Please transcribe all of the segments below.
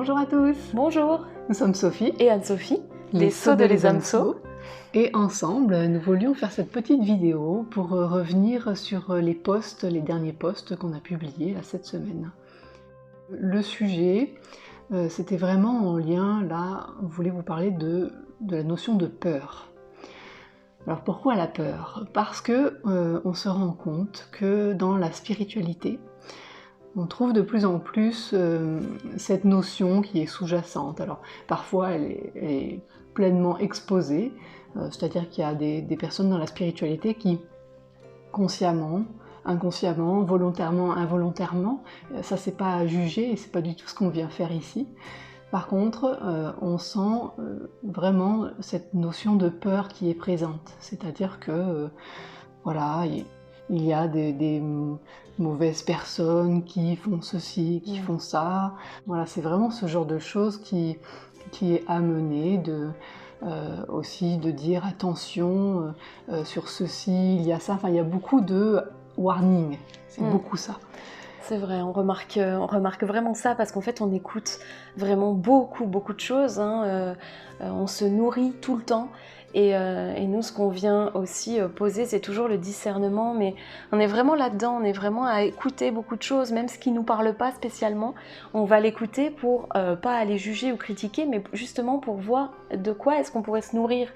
Bonjour à tous. Bonjour. Nous sommes Sophie et Anne-Sophie, les Sots de les AMSO. Et ensemble, nous voulions faire cette petite vidéo pour revenir sur les derniers posts qu'on a publiés cette semaine. Le sujet, c'était vraiment en lien, là, on voulait vous parler de la notion de peur. Alors pourquoi la peur? Parce que on se rend compte que dans la spiritualité, on trouve de plus en plus cette notion qui est sous-jacente. Alors parfois elle est pleinement exposée, c'est-à-dire qu'il y a des personnes dans la spiritualité qui consciemment, inconsciemment, volontairement, involontairement, ça c'est pas à juger et c'est pas du tout ce qu'on vient faire ici. Par contre, on sent vraiment cette notion de peur qui est présente, c'est-à-dire que voilà, il y a des mauvaises personnes qui font ceci, qui font ça. Voilà, c'est vraiment ce genre de choses qui est amené aussi de dire attention sur ceci, il y a ça. Enfin, il y a beaucoup de warning, c'est beaucoup ça. C'est vrai, on remarque vraiment ça parce qu'en fait on écoute vraiment beaucoup de choses, on se nourrit tout le temps et nous ce qu'on vient aussi poser c'est toujours le discernement, mais on est vraiment là-dedans, on est vraiment à écouter beaucoup de choses, même ce qui ne nous parle pas spécialement, on va l'écouter pour pas aller juger ou critiquer, mais justement pour voir de quoi est-ce qu'on pourrait se nourrir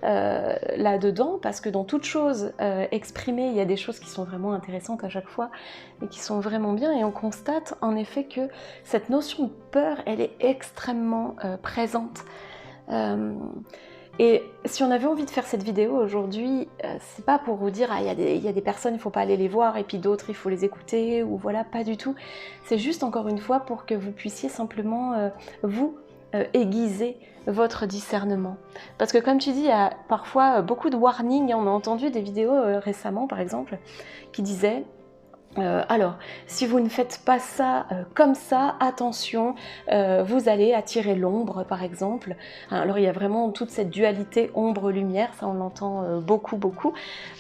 là-dedans, parce que dans toute chose exprimée, il y a des choses qui sont vraiment intéressantes à chaque fois et qui sont vraiment bien, et on constate en effet que cette notion de peur, elle est extrêmement présente. Et si on avait envie de faire cette vidéo aujourd'hui, c'est pas pour vous dire ah, il y a des personnes, il faut pas aller les voir, et puis d'autres, il faut les écouter, ou voilà, pas du tout. C'est juste encore une fois pour que vous puissiez simplement aiguiser votre discernement. Parce que comme tu dis, il y a parfois beaucoup de warnings, on a entendu des vidéos récemment par exemple, qui disaient alors, si vous ne faites pas ça comme ça, attention, vous allez attirer l'ombre, par exemple. Alors, il y a vraiment toute cette dualité ombre-lumière, ça on l'entend beaucoup,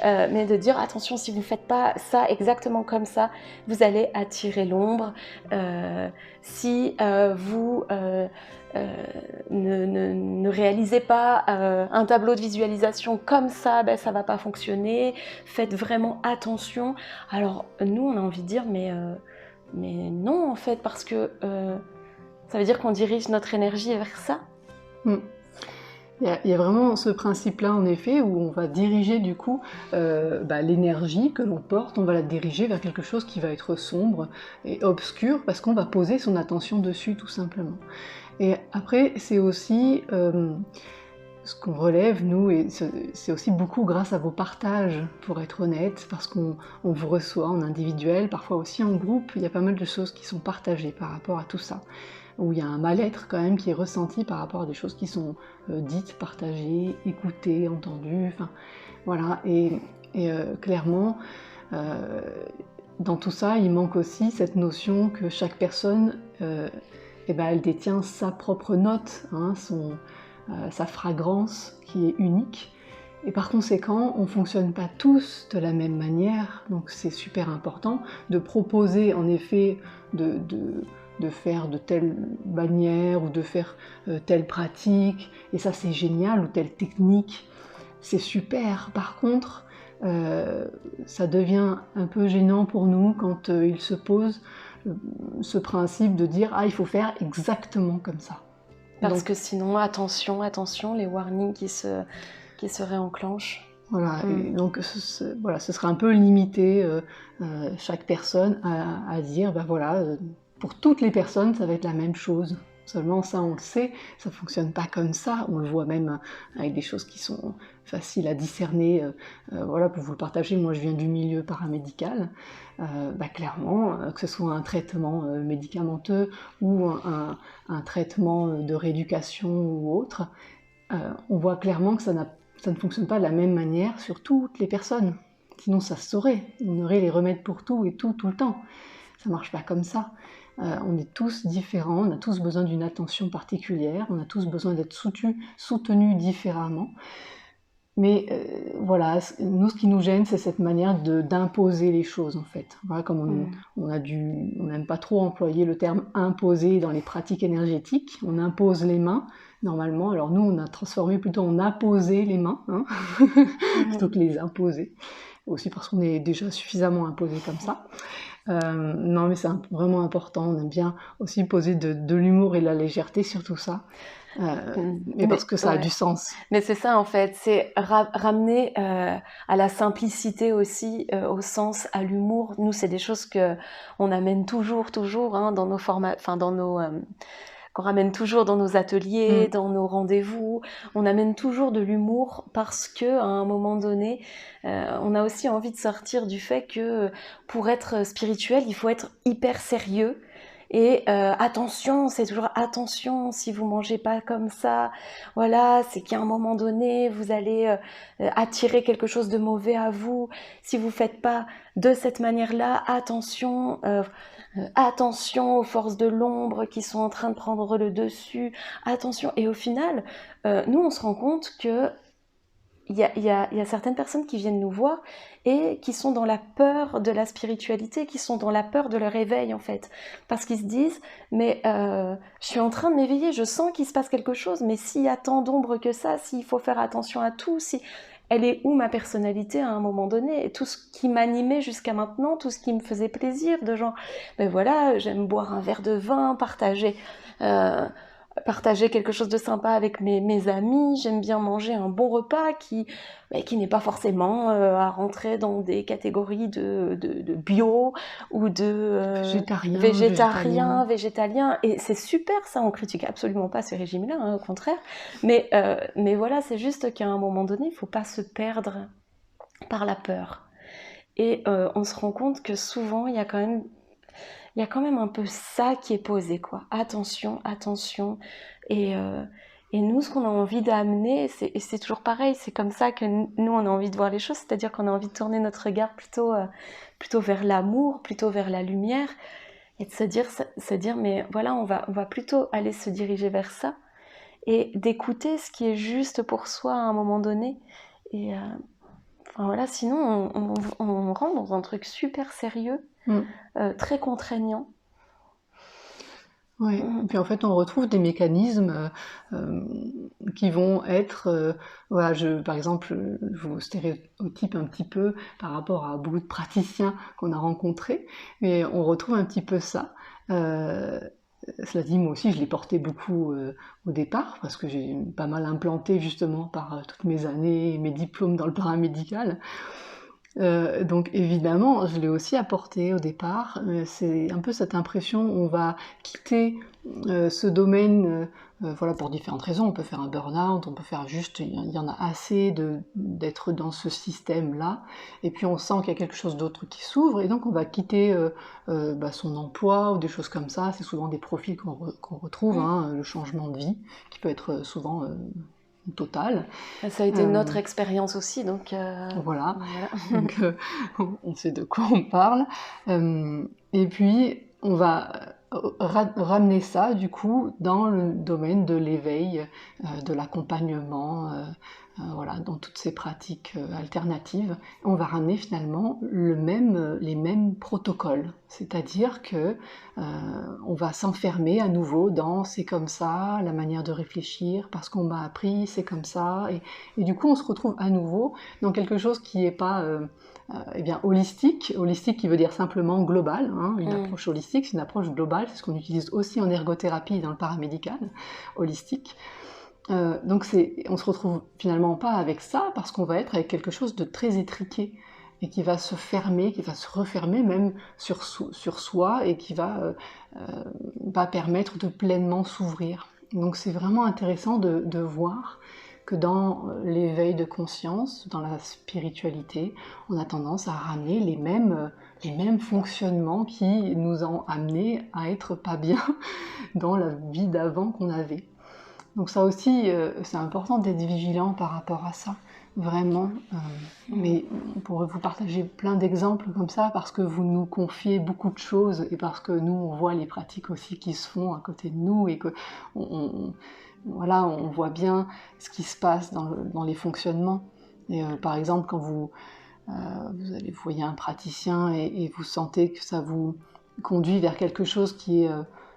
mais de dire, attention, si vous ne faites pas ça exactement comme ça, vous allez attirer l'ombre. Si vous ne réalisez pas un tableau de visualisation comme ça, ben, ça ne va pas fonctionner. Faites vraiment attention. Alors, nous, on a envie de dire, mais non, en fait, parce que ça veut dire qu'on dirige notre énergie vers ça. Il y a vraiment ce principe-là, en effet, où on va diriger du coup l'énergie que l'on porte, on va la diriger vers quelque chose qui va être sombre et obscur, parce qu'on va poser son attention dessus, tout simplement. Et après, c'est aussi ce qu'on relève, nous, et c'est aussi beaucoup grâce à vos partages, pour être honnête, parce qu'on vous reçoit en individuel, parfois aussi en groupe, il y a pas mal de choses qui sont partagées par rapport à tout ça, où il y a un mal-être quand même qui est ressenti par rapport à des choses qui sont dites, partagées, écoutées, entendues, enfin voilà, et clairement, dans tout ça, il manque aussi cette notion que chaque personne, elle détient sa propre note, sa fragrance qui est unique, et par conséquent on ne fonctionne pas tous de la même manière, donc c'est super important de proposer en effet de faire de telle manière ou de faire telle pratique, et ça c'est génial, ou telle technique, c'est super. Par contre, ça devient un peu gênant pour nous quand il se pose ce principe de dire ah il faut faire exactement comme ça. Parce que sinon, attention, les warnings qui se réenclenchent. Voilà, et donc voilà, ce sera un peu limité chaque personne à dire, ben voilà, pour toutes les personnes, ça va être la même chose. Seulement ça, on le sait, ça fonctionne pas comme ça. On le voit même avec des choses qui sont faciles à discerner. Voilà, pour vous le partager, moi je viens du milieu paramédical. Clairement, que ce soit un traitement médicamenteux ou un traitement de rééducation ou autre, on voit clairement que ça ne fonctionne pas de la même manière sur toutes les personnes. Sinon ça se saurait, on aurait les remèdes pour tout et tout le temps. Ça marche pas comme ça. On est tous différents, on a tous besoin d'une attention particulière, on a tous besoin d'être soutenus différemment. Mais voilà, nous, ce qui nous gêne, c'est cette manière d'imposer les choses, en fait. Voilà, comme on n'aime pas trop employer le terme imposer dans les pratiques énergétiques. On impose les mains, normalement. Alors nous, on a transformé plutôt en apposer les mains, hein, plutôt que les imposer. Aussi parce qu'on est déjà suffisamment imposé comme ça. Non, mais c'est vraiment important. On aime bien aussi poser de l'humour et de la légèreté sur tout ça. Mais parce que ça a du sens. Mais c'est ça en fait, c'est ramener à la simplicité aussi, au sens, à l'humour. Nous, c'est des choses que on amène toujours hein, dans nos formats, enfin dans nos qu'on ramène toujours dans nos ateliers, dans nos rendez-vous. On amène toujours de l'humour parce que à un moment donné, on a aussi envie de sortir du fait que pour être spirituel, il faut être hyper sérieux. Et attention, c'est toujours attention si vous mangez pas comme ça, voilà, c'est qu'à un moment donné, vous allez attirer quelque chose de mauvais à vous. Si vous faites pas de cette manière-là, attention, attention aux forces de l'ombre qui sont en train de prendre le dessus, attention. Et au final, nous, on se rend compte que il y a certaines personnes qui viennent nous voir et qui sont dans la peur de la spiritualité, qui sont dans la peur de leur éveil en fait. Parce qu'ils se disent, mais je suis en train de m'éveiller, je sens qu'il se passe quelque chose, mais s'il y a tant d'ombre que ça, s'il faut faire attention à tout, si... Elle est où ma personnalité à un moment donné? Et tout ce qui m'animait jusqu'à maintenant, tout ce qui me faisait plaisir, de genre, ben voilà, j'aime boire un verre de vin, partager quelque chose de sympa avec mes amis, j'aime bien manger un bon repas qui n'est pas forcément à rentrer dans des catégories de bio ou de végétalien. Et c'est super ça, on critique absolument pas ces régimes-là, hein, au contraire. Mais voilà, c'est juste qu'à un moment donné, il faut pas se perdre par la peur. Et on se rend compte que souvent, il y a quand même un peu ça qui est posé, quoi. Attention, attention. Et nous, ce qu'on a envie d'amener, c'est toujours pareil, c'est comme ça que nous, on a envie de voir les choses, c'est-à-dire qu'on a envie de tourner notre regard plutôt vers l'amour, plutôt vers la lumière, et de se dire mais voilà, on va plutôt aller se diriger vers ça, et d'écouter ce qui est juste pour soi à un moment donné. Et enfin voilà, sinon, on rentre dans un truc super sérieux, très contraignant. Oui, et puis en fait on retrouve des mécanismes qui vont être, voilà, par exemple, je vous stéréotype un petit peu par rapport à beaucoup de praticiens qu'on a rencontrés, mais on retrouve un petit peu ça. Cela dit, moi aussi je l'ai porté beaucoup au départ, parce que j'ai pas mal implanté justement par toutes mes années et mes diplômes dans le paramédical. Donc évidemment, je l'ai aussi apporté au départ. C'est un peu cette impression, on va quitter ce domaine, voilà, pour différentes raisons. On peut faire un burn-out, on peut faire juste, il y en a assez d'être dans ce système-là. Et puis on sent qu'il y a quelque chose d'autre qui s'ouvre, et donc on va quitter son emploi ou des choses comme ça. C'est souvent des profils qu'on retrouve, hein, le changement de vie, qui peut être souvent total. Ça a été notre expérience aussi, donc... Voilà. Donc, on sait de quoi on parle. Et puis, on va ramener ça, du coup, dans le domaine de l'éveil, de l'accompagnement, voilà, dans toutes ces pratiques alternatives. On va ramener finalement les mêmes protocoles. C'est-à-dire que on va s'enfermer à nouveau dans c'est comme ça, la manière de réfléchir, parce qu'on m'a appris, c'est comme ça. Et du coup, on se retrouve à nouveau dans quelque chose qui n'est pas holistique. Holistique qui veut dire simplement global. Hein, une approche holistique, c'est une approche globale. C'est ce qu'on utilise aussi en ergothérapie dans le paramédical, holistique. Donc on se retrouve finalement pas avec ça, parce qu'on va être avec quelque chose de très étriqué, et qui va se fermer, qui va se refermer même sur soi, et qui va pas permettre de pleinement s'ouvrir. Donc c'est vraiment intéressant de voir que dans l'éveil de conscience, dans la spiritualité, on a tendance à ramener les mêmes fonctionnements qui nous ont amenés à être pas bien dans la vie d'avant qu'on avait. Donc ça aussi, c'est important d'être vigilant par rapport à ça, vraiment. Mais on pourrait vous partager plein d'exemples comme ça, parce que vous nous confiez beaucoup de choses, et parce que nous, on voit les pratiques aussi qui se font à côté de nous, et que voilà, on voit bien ce qui se passe dans les fonctionnements. Et, par exemple, quand vous voyez un praticien et vous sentez que ça vous conduit vers quelque chose qui est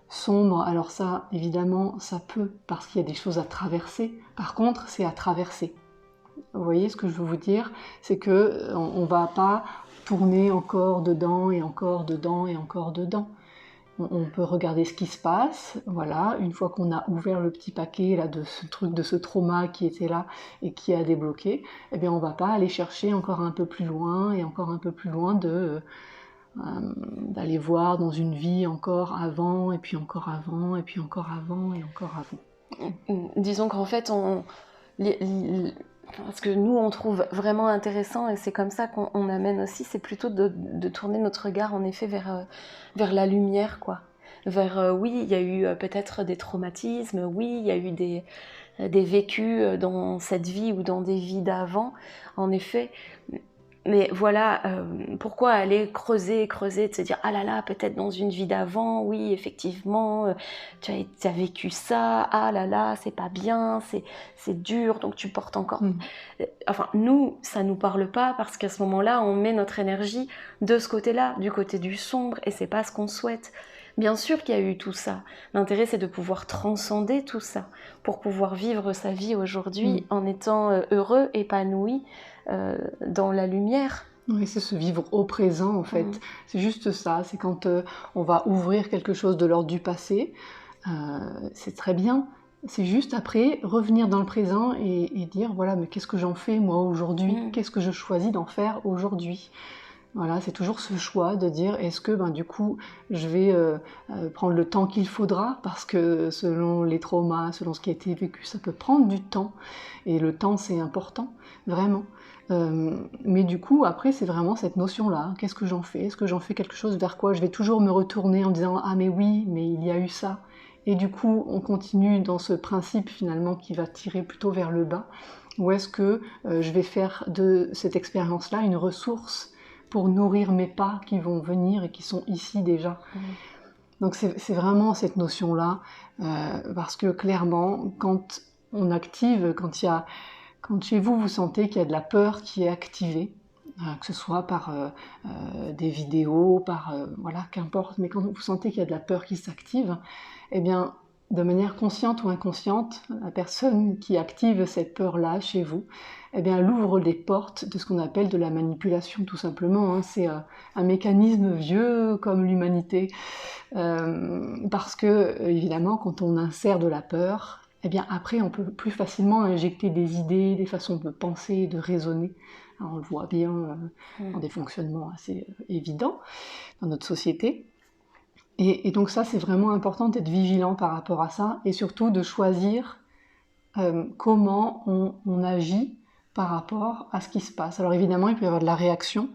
sombre, alors ça, évidemment, ça peut, parce qu'il y a des choses à traverser. Par contre, c'est à traverser. Vous voyez ce que je veux vous dire? C'est que on va pas tourner encore dedans et encore dedans et encore dedans. On peut regarder ce qui se passe, voilà, une fois qu'on a ouvert le petit paquet là, de ce truc, de ce trauma qui était là et qui a débloqué, eh bien on va pas aller chercher encore un peu plus loin et encore un peu plus loin d'aller voir dans une vie encore avant, et puis encore avant, et puis encore avant, et encore avant. Disons qu'en fait, ce que nous on trouve vraiment intéressant, et c'est comme ça qu'on amène aussi, c'est plutôt de tourner notre regard en effet vers la lumière, quoi. Vers, oui, il y a eu peut-être des traumatismes, oui, il y a eu des vécus dans cette vie ou dans des vies d'avant, en effet. Mais voilà, pourquoi aller creuser, de se dire « Ah là là, peut-être dans une vie d'avant, oui, effectivement, tu as vécu ça, ah là là, c'est pas bien, c'est dur, donc tu portes encore... » Enfin, nous, ça nous parle pas parce qu'à ce moment-là, on met notre énergie de ce côté-là, du côté du sombre, et c'est pas ce qu'on souhaite. Bien sûr qu'il y a eu tout ça. L'intérêt, c'est de pouvoir transcender tout ça pour pouvoir vivre sa vie aujourd'hui en étant heureux, épanoui, dans la lumière. Oui, c'est se vivre au présent en fait. C'est juste ça, c'est quand on va ouvrir quelque chose de l'ordre du passé, c'est très bien. C'est juste après revenir dans le présent et dire voilà, mais qu'est-ce que j'en fais moi aujourd'hui? Qu'est-ce que je choisis d'en faire aujourd'hui? Voilà, c'est toujours ce choix de dire est-ce que du coup je vais prendre le temps qu'il faudra, parce que selon les traumas, selon ce qui a été vécu, ça peut prendre du temps, et le temps c'est important, vraiment. Mais du coup après c'est vraiment cette notion-là, qu'est-ce que j'en fais? Est-ce que j'en fais quelque chose vers quoi je vais toujours me retourner en disant ah mais oui, mais il y a eu ça, et du coup on continue dans ce principe finalement qui va tirer plutôt vers le bas, ou est-ce que je vais faire de cette expérience-là une ressource pour nourrir mes pas qui vont venir et qui sont ici déjà. Donc c'est vraiment cette notion-là, parce que clairement, quand on active, quand chez vous, vous sentez qu'il y a de la peur qui est activée, que ce soit par des vidéos, par voilà, qu'importe, mais quand vous sentez qu'il y a de la peur qui s'active, eh bien, de manière consciente ou inconsciente, la personne qui active cette peur-là chez vous, eh bien, elle ouvre les portes de ce qu'on appelle de la manipulation, tout simplement. Hein. C'est un mécanisme vieux comme l'humanité, parce que, évidemment, quand on insère de la peur, eh bien, après, on peut plus facilement injecter des idées, des façons de penser, de raisonner. Alors, on le voit bien dans des fonctionnements assez évidents dans notre société. Et donc ça, c'est vraiment important d'être vigilant par rapport à ça, et surtout de choisir comment on agit par rapport à ce qui se passe. Alors évidemment, il peut y avoir de la réaction.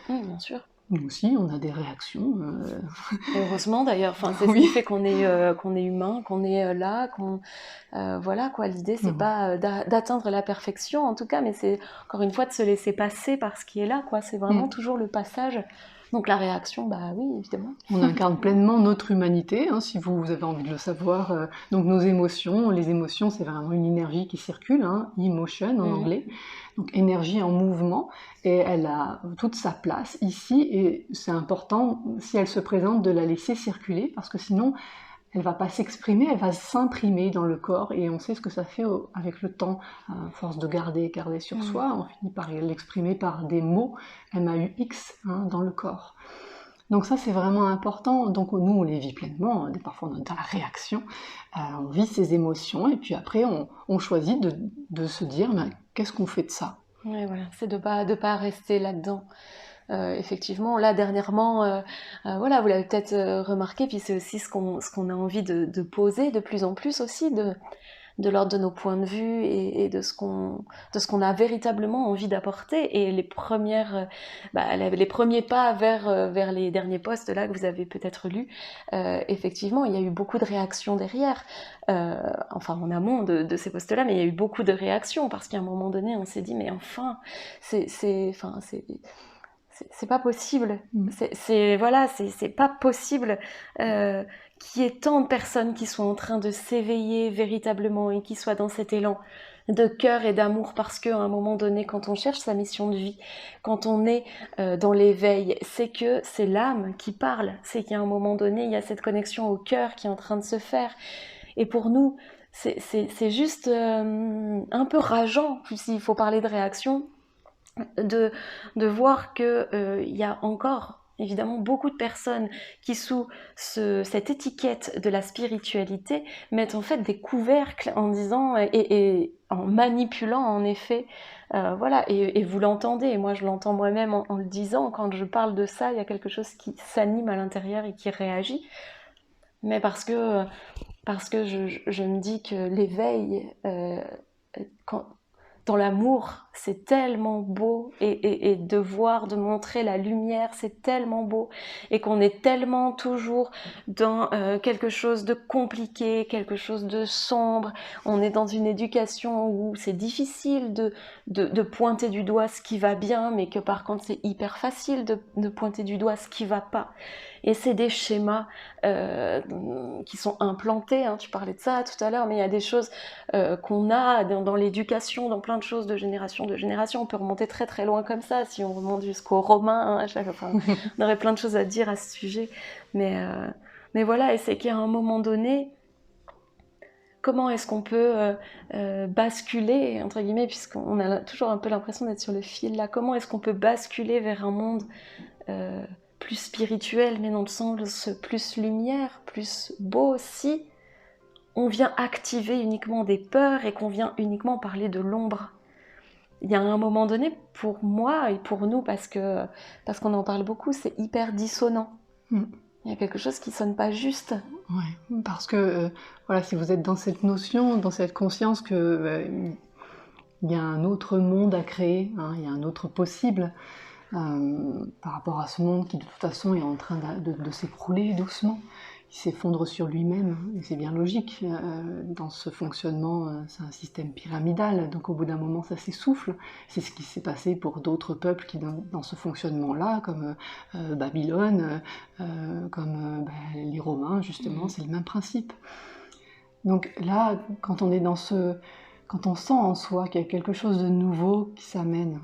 Bien sûr. Nous aussi, on a des réactions. Heureusement d'ailleurs, enfin, c'est ce qui fait qu'on est humain, qu'on est là, voilà quoi. L'idée, c'est pas d'atteindre la perfection en tout cas, mais c'est encore une fois de se laisser passer par ce qui est là, quoi. C'est vraiment toujours le passage. Donc la réaction, bah oui, évidemment. On incarne pleinement notre humanité, hein, si vous avez envie de le savoir. Donc nos émotions, les émotions, c'est vraiment une énergie qui circule, hein, emotion en anglais. Donc énergie en mouvement, et elle a toute sa place ici, et c'est important, si elle se présente, de la laisser circuler, parce que sinon, elle va pas s'exprimer, elle va s'imprimer dans le corps, et on sait ce que ça fait avec le temps. À force de garder sur soi, on finit par l'exprimer par des mots, M-A-U-X, hein, dans le corps. Donc ça, c'est vraiment important. Donc nous, on les vit pleinement, parfois on est dans la réaction, on vit ces émotions, et puis après, on choisit de se dire, qu'est-ce qu'on fait de ça? Oui, voilà, c'est de pas rester là-dedans. Effectivement, là dernièrement, voilà, vous l'avez peut-être remarqué, puis c'est aussi ce qu'on a envie de poser de plus en plus aussi, de l'ordre de nos points de vue et de ce qu'on a véritablement envie d'apporter. Et les premiers pas vers les derniers posts là que vous avez peut-être lus, effectivement, il y a eu beaucoup de réactions derrière, enfin en amont de ces posts-là, mais il y a eu beaucoup de réactions parce qu'à un moment donné, on s'est dit mais enfin, c'est pas possible. C'est pas possible qu'il y ait tant de personnes qui soient en train de s'éveiller véritablement et qui soient dans cet élan. de cœur et d'amour, parce qu'à un moment donné, quand on cherche sa mission de vie, quand on est dans l'éveil, c'est que c'est l'âme qui parle, c'est qu'à un moment donné, il y a cette connexion au cœur qui est en train de se faire. Et pour nous, c'est juste un peu rageant, s'il faut parler de réaction, de voir qu'il y a encore évidemment beaucoup de personnes qui, sous cette étiquette de la spiritualité, mettent en fait des couvercles en disant et en manipulant en effet, voilà, et vous l'entendez, et moi je l'entends moi-même en le disant, quand je parle de ça, il y a quelque chose qui s'anime à l'intérieur et qui réagit, mais parce que je me dis que l'éveil, dans l'amour, c'est tellement beau, et de voir, de montrer la lumière, c'est tellement beau, et qu'on est tellement toujours dans quelque chose de compliqué, quelque chose de sombre. On est dans une éducation où c'est difficile de pointer du doigt ce qui va bien, mais que par contre c'est hyper facile de pointer du doigt ce qui va pas. Et c'est des schémas qui sont implantés, hein, tu parlais de ça tout à l'heure, mais il y a des choses qu'on a dans l'éducation, dans plein de choses de génération. On peut remonter très très loin comme ça, si on remonte jusqu'aux Romains, hein, enfin, on aurait plein de choses à dire à ce sujet, mais voilà, et c'est qu'à un moment donné, comment est-ce qu'on peut basculer, entre guillemets, puisqu'on a toujours un peu l'impression d'être sur le fil là, comment est-ce qu'on peut basculer vers un monde plus spirituel, mais dans le sens plus lumière, plus beau, si on vient activer uniquement des peurs et qu'on vient uniquement parler de l'ombre. Il y a un moment donné, pour moi et pour nous, parce qu'on en parle beaucoup, c'est hyper dissonant. Il y a quelque chose qui sonne pas juste. Ouais, parce que voilà, si vous êtes dans cette notion, dans cette conscience que il y a un autre monde à créer, hein, il y a un autre possible, par rapport à ce monde qui de toute façon est en train de s'écrouler doucement, il s'effondre sur lui-même, et c'est bien logique. Dans ce fonctionnement, c'est un système pyramidal, donc au bout d'un moment ça s'essouffle. C'est ce qui s'est passé pour d'autres peuples qui dans ce fonctionnement-là, comme Babylone, comme les Romains, justement, c'est le même principe. Donc là, quand on est dans quand on sent en soi qu'il y a quelque chose de nouveau qui s'amène,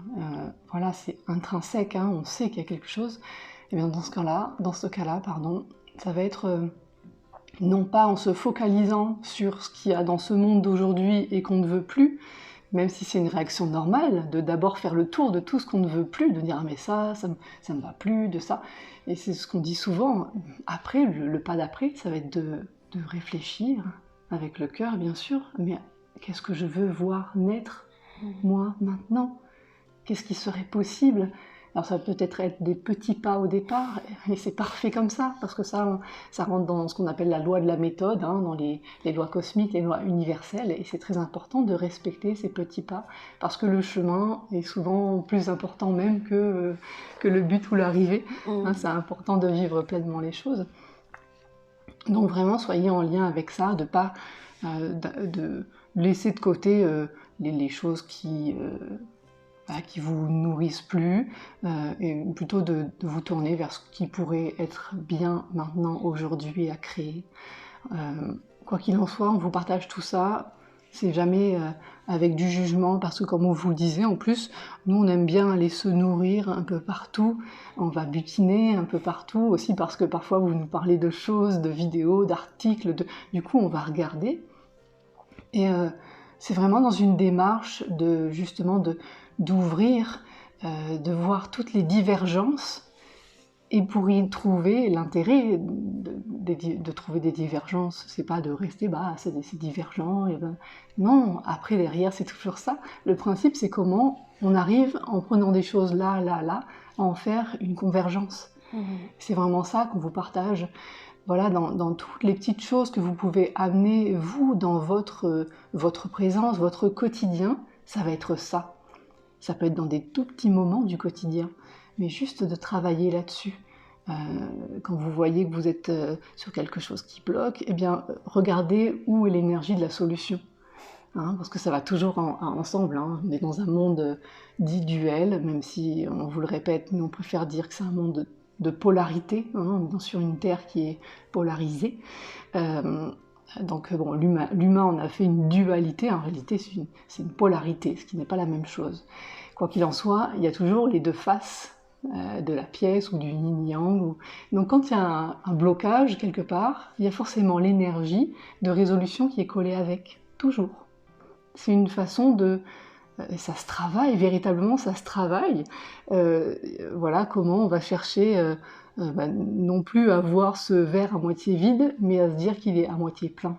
voilà, c'est intrinsèque, hein, on sait qu'il y a quelque chose, et bien dans ce cas-là, ça va être non pas en se focalisant sur ce qu'il y a dans ce monde d'aujourd'hui et qu'on ne veut plus, même si c'est une réaction normale, de d'abord faire le tour de tout ce qu'on ne veut plus, de dire ah, mais ça me va plus, de ça. Et c'est ce qu'on dit souvent. Après, le pas d'après, ça va être de réfléchir avec le cœur, bien sûr, mais qu'est-ce que je veux voir naître, moi, maintenant? Qu'est-ce qui serait possible? Alors ça peut être des petits pas au départ, et c'est parfait comme ça, parce que ça rentre dans ce qu'on appelle la loi de la méthode, hein, dans les lois cosmiques, les lois universelles, et c'est très important de respecter ces petits pas, parce que le chemin est souvent plus important même que le but ou l'arrivée. Hein, c'est important de vivre pleinement les choses. Donc vraiment, soyez en lien avec ça, de pas de laisser de côté les choses qui vous nourrissent plus, et plutôt de vous tourner vers ce qui pourrait être bien maintenant, aujourd'hui, à créer. Quoi qu'il en soit, on vous partage tout ça, c'est jamais avec du jugement, parce que comme on vous le disait, en plus, nous on aime bien aller se nourrir un peu partout, on va butiner un peu partout, aussi parce que parfois vous nous parlez de choses, de vidéos, d'articles, du coup on va regarder, et c'est vraiment dans une démarche d'ouvrir, de voir toutes les divergences, et pour y trouver l'intérêt de trouver des divergences, c'est pas de rester c'est divergent, et non, après derrière c'est toujours ça. Le principe c'est comment on arrive, en prenant des choses là, à en faire une convergence. C'est vraiment ça qu'on vous partage. Voilà, dans toutes les petites choses que vous pouvez amener, vous, dans votre présence, votre quotidien, ça va être ça. Ça peut être dans des tout petits moments du quotidien, mais juste de travailler là-dessus. Quand vous voyez que vous êtes sur quelque chose qui bloque, eh bien, regardez où est l'énergie de la solution. Hein, parce que ça va toujours ensemble, hein. On est dans un monde dit duel, même si on vous le répète, nous on préfère dire que c'est un monde de polarité, hein, on est sur une terre qui est polarisée. Donc bon, l'humain en a fait une dualité, en réalité c'est une polarité, ce qui n'est pas la même chose. Quoi qu'il en soit, il y a toujours les deux faces de la pièce ou du yin-yang. Donc quand il y a un blocage quelque part, il y a forcément l'énergie de résolution qui est collée avec, toujours. C'est une façon de... ça se travaille, véritablement ça se travaille. Voilà comment on va chercher... non plus à voir ce verre à moitié vide, mais à se dire qu'il est à moitié plein.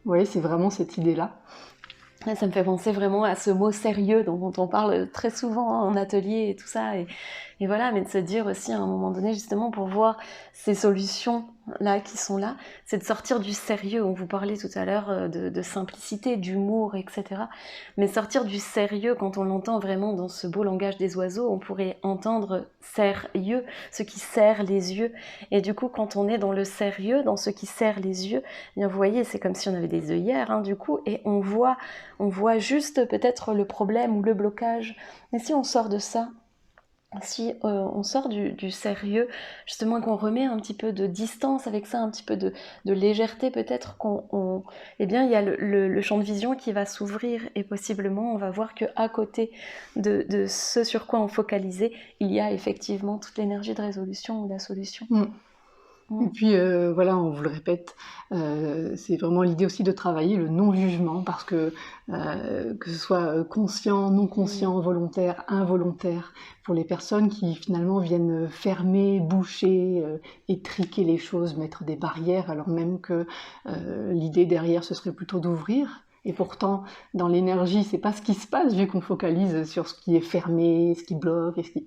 Vous voyez, c'est vraiment cette idée-là. Ça me fait penser vraiment à ce mot sérieux dont on parle très souvent en atelier et tout ça. Et voilà, mais de se dire aussi à un moment donné, justement, pour voir ces solutions-là qui sont là, c'est de sortir du sérieux. On vous parlait tout à l'heure de simplicité, d'humour, etc. Mais sortir du sérieux, quand on l'entend vraiment dans ce beau langage des oiseaux, on pourrait entendre sérieux, ce qui serre les yeux. Et du coup, quand on est dans le sérieux, dans ce qui serre les yeux, bien vous voyez, c'est comme si on avait des œillères, hein, du coup, et on voit juste peut-être le problème ou le blocage. Mais si on sort de ça, si on sort du sérieux, justement qu'on remet un petit peu de distance avec ça, un petit peu de légèreté, peut-être eh bien, il y a le champ de vision qui va s'ouvrir et possiblement on va voir qu'à côté de ce sur quoi on focalisait, il y a effectivement toute l'énergie de résolution ou de la solution. Et puis voilà, on vous le répète, c'est vraiment l'idée aussi de travailler le non-jugement, parce que ce soit conscient, non conscient, volontaire, involontaire, pour les personnes qui finalement viennent fermer, boucher, étriquer les choses, mettre des barrières, alors même que l'idée derrière ce serait plutôt d'ouvrir. Et pourtant, dans l'énergie, c'est pas ce qui se passe, vu qu'on focalise sur ce qui est fermé, ce qui bloque, et ce qui...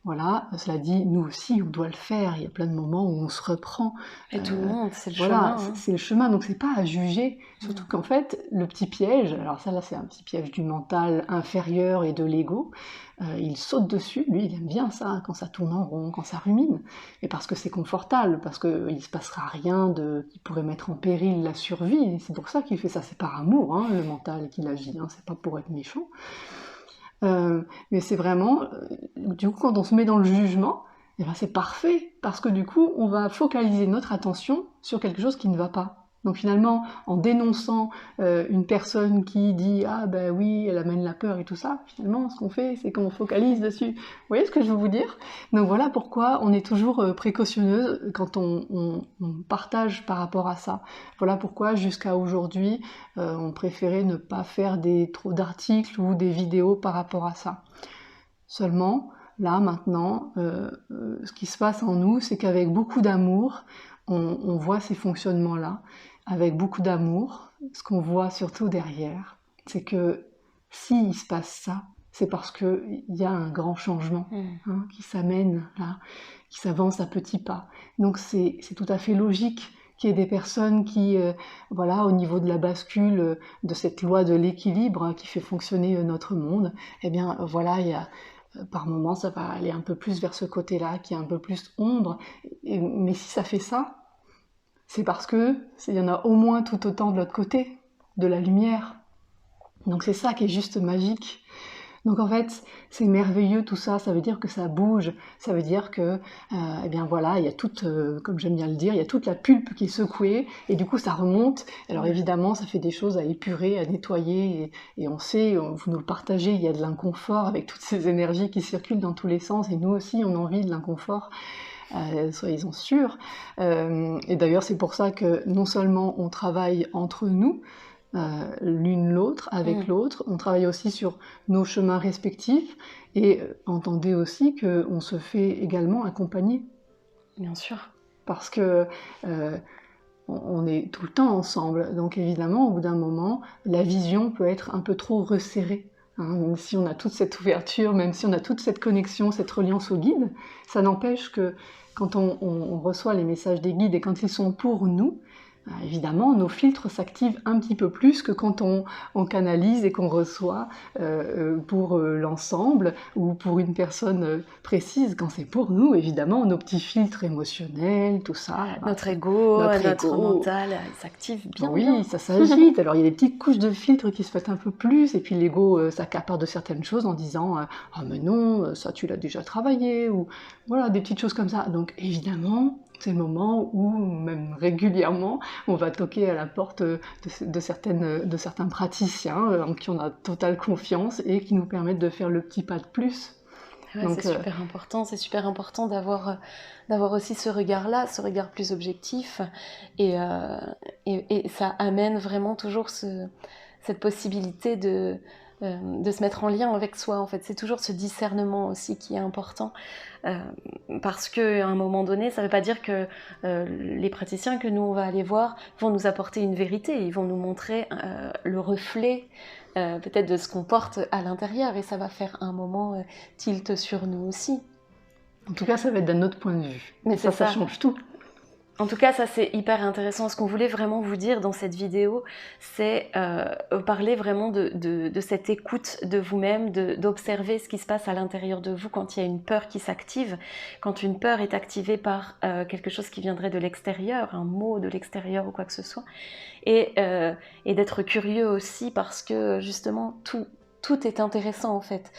Voilà, cela dit, nous aussi, on doit le faire. Il y a plein de moments où on se reprend. Et tout le monde, c'est le voilà, chemin. c'est le chemin, donc c'est pas à juger. Surtout qu'en fait, le petit piège, alors ça là c'est un petit piège du mental inférieur et de l'ego, il saute dessus, lui il aime bien ça, quand ça tourne en rond, quand ça rumine. Et parce que c'est confortable, parce qu'il se passera rien qui pourrait mettre en péril la survie. C'est pour ça qu'il fait ça, c'est par amour, hein, le mental qu'il agit, hein, c'est pas pour être méchant. Mais c'est vraiment, du coup, quand on se met dans le jugement, eh ben c'est parfait, parce que du coup, on va focaliser notre attention sur quelque chose qui ne va pas. Donc finalement, en dénonçant une personne qui dit « Ah ben oui, elle amène la peur et tout ça », finalement, ce qu'on fait, c'est qu'on focalise dessus. Vous voyez ce que je veux vous dire? Donc voilà pourquoi on est toujours précautionneuse quand on partage par rapport à ça. Voilà pourquoi, jusqu'à aujourd'hui, on préférait ne pas faire trop d'articles ou des vidéos par rapport à ça. Seulement, là, maintenant, ce qui se passe en nous, c'est qu'avec beaucoup d'amour, on voit ces fonctionnements-là. Avec beaucoup d'amour, ce qu'on voit surtout derrière, c'est que s'il se passe ça, c'est parce qu'il y a un grand changement qui s'amène là, qui s'avance à petits pas. Donc c'est tout à fait logique qu'il y ait des personnes qui, voilà, au niveau de la bascule de cette loi de l'équilibre qui fait fonctionner notre monde, eh bien voilà, il y a... Par moments, ça va aller un peu plus vers ce côté-là, qui est un peu plus ombre. Mais si ça fait ça, c'est parce que il y en a au moins tout autant de l'autre côté, de la lumière. Donc c'est ça qui est juste magique. Donc en fait, c'est merveilleux tout ça, ça veut dire que ça bouge, ça veut dire que, eh bien voilà, il y a toute, comme j'aime bien le dire, il y a toute la pulpe qui est secouée, et du coup ça remonte. Alors évidemment, ça fait des choses à épurer, à nettoyer, et on sait, vous nous le partagez, il y a de l'inconfort avec toutes ces énergies qui circulent dans tous les sens, et nous aussi on a envie de l'inconfort. Soyez-en sûrs. Et d'ailleurs, c'est pour ça que non seulement on travaille entre nous, l'une l'autre, avec l'autre, on travaille aussi sur nos chemins respectifs, et entendez aussi qu'on se fait également accompagner. Bien sûr. Parce que on est tout le temps ensemble, donc évidemment, au bout d'un moment, la vision peut être un peu trop resserrée. Même si on a toute cette ouverture, même si on a toute cette connexion, cette reliance au guide, ça n'empêche que quand on reçoit les messages des guides et quand ils sont pour nous, évidemment, nos filtres s'activent un petit peu plus que quand on canalise et qu'on reçoit pour l'ensemble ou pour une personne précise. Quand c'est pour nous, évidemment, nos petits filtres émotionnels, tout ça. Notre ego, notre mental, il s'active bien. Oui, ça s'agite. Alors, il y a des petites couches de filtres qui se mettent un peu plus, et puis l'ego s'accapare de certaines choses en disant « Ah mais non, ça tu l'as déjà travaillé », ou voilà, des petites choses comme ça. Donc, évidemment, ces moments où, même régulièrement, on va toquer à la porte de certains praticiens en qui on a totale confiance et qui nous permettent de faire le petit pas de plus. Ouais, c'est super important d'avoir aussi ce regard-là, ce regard plus objectif, et ça amène vraiment toujours cette possibilité de se mettre en lien avec soi, en fait. C'est toujours ce discernement aussi qui est important, parce qu'à un moment donné, ça ne veut pas dire que les praticiens que nous on va aller voir vont nous apporter une vérité, ils vont nous montrer le reflet peut-être de ce qu'on porte à l'intérieur, et ça va faire un moment tilt sur nous aussi. En tout cas, ça va être d'un autre point de vue. Mais ça change tout. En tout cas, ça c'est hyper intéressant. Ce qu'on voulait vraiment vous dire dans cette vidéo, c'est parler vraiment de cette écoute de vous-même, d'observer ce qui se passe à l'intérieur de vous quand il y a une peur qui s'active, quand une peur est activée par quelque chose qui viendrait de l'extérieur, un mot de l'extérieur ou quoi que ce soit, et d'être curieux aussi, parce que justement tout est intéressant en fait.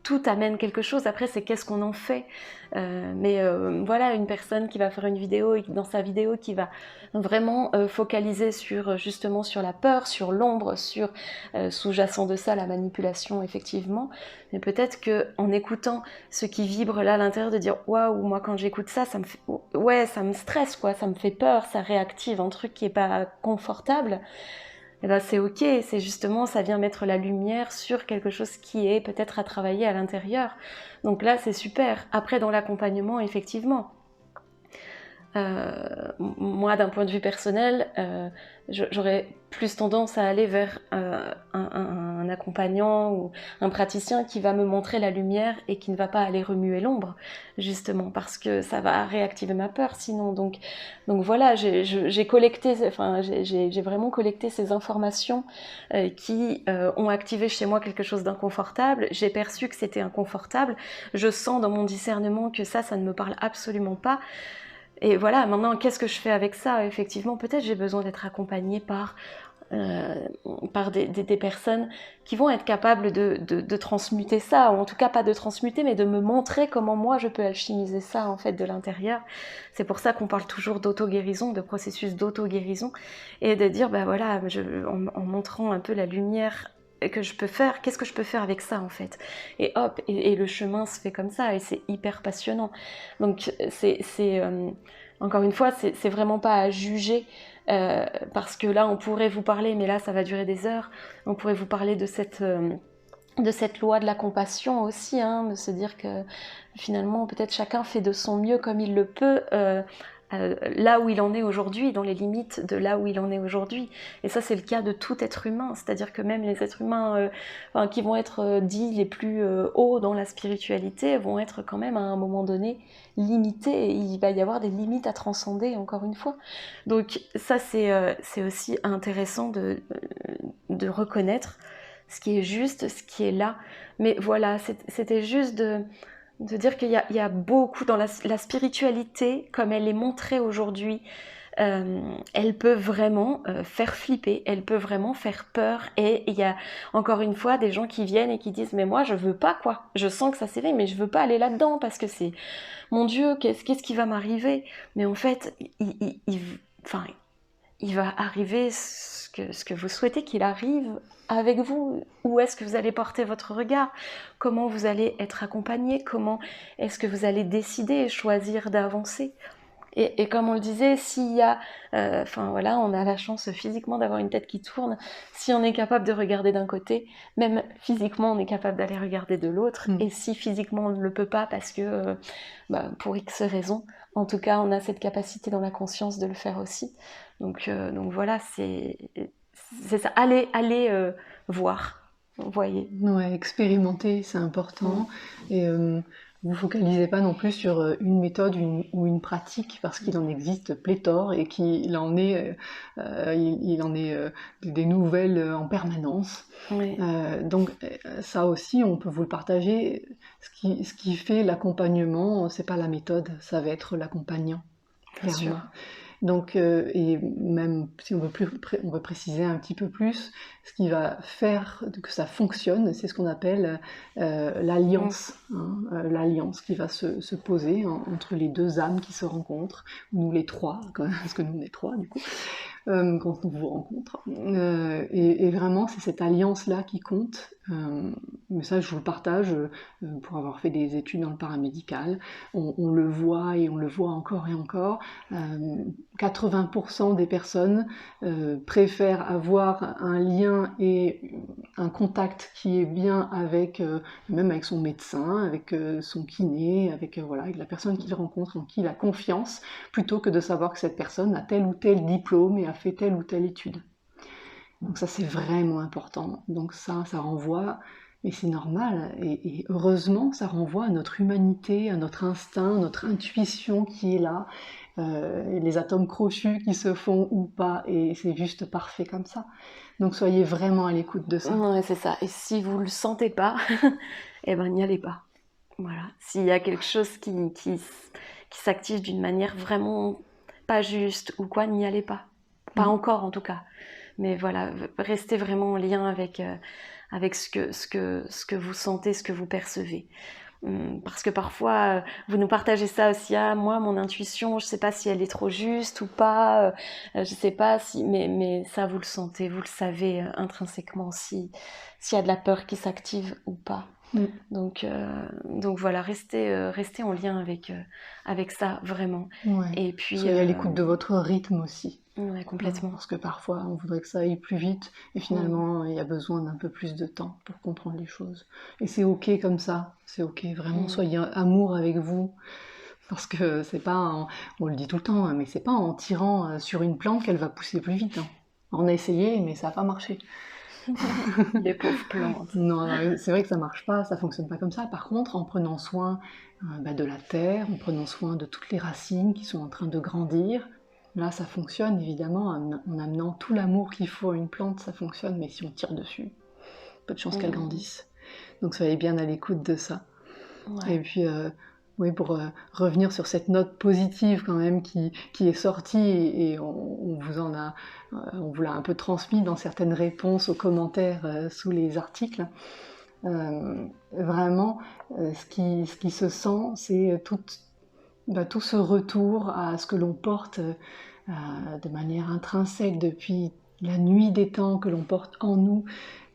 Tout amène quelque chose. Après, c'est qu'est-ce qu'on en fait. Voilà, une personne qui va faire une vidéo et dans sa vidéo qui va vraiment focaliser justement sur la peur, sur l'ombre, sur sous-jacent de ça la manipulation, effectivement. Mais peut-être qu'en écoutant ce qui vibre là à l'intérieur, de dire waouh, moi quand j'écoute ça, ça me stresse, quoi, ça me fait peur, ça réactive un truc qui est pas confortable. Et ben c'est ok, c'est justement, ça vient mettre la lumière sur quelque chose qui est peut-être à travailler à l'intérieur. Donc là, c'est super. Après, dans l'accompagnement, effectivement, moi, d'un point de vue personnel, j'aurais plus tendance à aller vers un accompagnant ou un praticien qui va me montrer la lumière et qui ne va pas aller remuer l'ombre, justement, parce que ça va réactiver ma peur sinon. Donc voilà, j'ai collecté, enfin, j'ai vraiment collecté ces informations qui ont activé chez moi quelque chose d'inconfortable. J'ai perçu que c'était inconfortable. Je sens dans mon discernement que ça ne me parle absolument pas. Et voilà, maintenant, qu'est-ce que je fais avec ça? Effectivement, peut-être j'ai besoin d'être accompagnée par des personnes qui vont être capables de transmuter ça, ou en tout cas pas de transmuter, mais de me montrer comment moi je peux alchimiser ça en fait de l'intérieur. C'est pour ça qu'on parle toujours d'auto-guérison, de processus d'auto-guérison, et de dire, bah voilà, en montrant un peu la lumière que je peux faire, qu'est-ce que je peux faire avec ça en fait, et hop, et le chemin se fait comme ça, et c'est hyper passionnant. Donc c'est encore une fois, c'est vraiment pas à juger, parce que là on pourrait vous parler, mais là ça va durer des heures, on pourrait vous parler de cette loi de la compassion aussi, hein, de se dire que finalement peut-être chacun fait de son mieux comme il le peut, là où il en est aujourd'hui, dans les limites de là où il en est aujourd'hui. Et ça, c'est le cas de tout être humain, c'est-à-dire que même les êtres humains qui vont être dits les plus hauts dans la spiritualité vont être quand même à un moment donné limités, et il va y avoir des limites à transcender, encore une fois. Donc ça, c'est aussi intéressant de reconnaître ce qui est juste, ce qui est là. Mais voilà, c'était juste de dire qu'il y a beaucoup dans la spiritualité, comme elle est montrée aujourd'hui, elle peut vraiment faire flipper, elle peut vraiment faire peur, et il y a encore une fois des gens qui viennent et qui disent, mais moi je veux pas, quoi, je sens que ça s'éveille, mais je veux pas aller là-dedans parce que c'est, mon Dieu, qu'est-ce qui va m'arriver? Mais en fait, il va arriver ce que vous souhaitez qu'il arrive avec vous. Où est-ce que vous allez porter votre regard? Comment vous allez être accompagné? Comment est-ce que vous allez décider et choisir d'avancer? Et comme on le disait, s'il y a, voilà, on a la chance physiquement d'avoir une tête qui tourne. Si on est capable de regarder d'un côté, même physiquement, on est capable d'aller regarder de l'autre. Et si physiquement on ne le peut pas parce que, pour X raisons, en tout cas, on a cette capacité dans la conscience de le faire aussi. Donc voilà, c'est ça. Allez voir, vous voyez. Ouais, expérimenter, c'est important. Et vous focalisez pas non plus sur une méthode ou une pratique, parce qu'il en existe pléthore et qu'il en est, il en est des nouvelles en permanence. Oui. Donc ça aussi, on peut vous le partager. Ce qui fait l'accompagnement, c'est pas la méthode, ça va être l'accompagnant. Bien sûr. Donc, et même si on veut préciser un petit peu plus, ce qui va faire que ça fonctionne, c'est ce qu'on appelle l'alliance, hein, l'alliance qui va se poser entre les deux âmes qui se rencontrent, nous les trois, parce que nous on est trois du coup, quand on vous rencontre. Et vraiment, c'est cette alliance-là qui compte. Mais ça, je vous le partage pour avoir fait des études dans le paramédical. On le voit et on le voit encore et encore. 80% des personnes préfèrent avoir un lien et un contact qui est bien avec, même avec son médecin, avec son kiné, avec, voilà, avec la personne qu'il rencontre, en qui il a confiance, plutôt que de savoir que cette personne a tel ou tel diplôme et a fait telle ou telle étude. Donc ça, c'est vraiment important. Donc ça renvoie, et c'est normal, et heureusement, ça renvoie à notre humanité, à notre instinct, notre intuition qui est là, les atomes crochus qui se font ou pas, et c'est juste parfait comme ça. Donc soyez vraiment à l'écoute de ça. Ouais, c'est ça. Et si vous le sentez pas, eh ben n'y allez pas. Voilà. S'il y a quelque chose qui s'active d'une manière vraiment pas juste ou quoi, n'y allez pas. Pas encore en tout cas. Mais voilà, restez vraiment en lien avec ce que vous sentez, ce que vous percevez. Parce que parfois, vous nous partagez ça aussi, ah, moi, mon intuition, je sais pas si elle est trop juste ou pas, je sais pas si, mais ça, vous le sentez, vous le savez intrinsèquement s'il y a de la peur qui s'active ou pas. Donc voilà, restez en lien avec ça, vraiment. Ouais. Et puis, soyez à l'écoute de votre rythme aussi. Ouais, complètement. Parce que parfois, on voudrait que ça aille plus vite, et finalement, il y a besoin d'un peu plus de temps pour comprendre les choses. Et c'est ok comme ça, c'est ok. Vraiment, soyez amour avec vous. Parce que c'est pas, on le dit tout le temps, hein, mais c'est pas en tirant sur une plante qu'elle va pousser plus vite. Hein. On a essayé, mais ça n'a pas marché. Les pauvres plantes. Non, c'est vrai que ça marche pas, ça fonctionne pas comme ça. Par contre, en prenant soin de la terre, en prenant soin de toutes les racines qui sont en train de grandir, là ça fonctionne évidemment, en amenant tout l'amour qu'il faut à une plante, ça fonctionne, mais si on tire dessus, peu de chance qu'elle grandisse. Donc soyez bien à l'écoute de ça. Ouais. Et puis, oui, pour revenir sur cette note positive quand même qui est sortie, et on vous l'a un peu transmis dans certaines réponses aux commentaires sous les articles. Vraiment, ce qui se sent, c'est tout ce retour à ce que l'on porte de manière intrinsèque depuis la nuit des temps, que l'on porte en nous.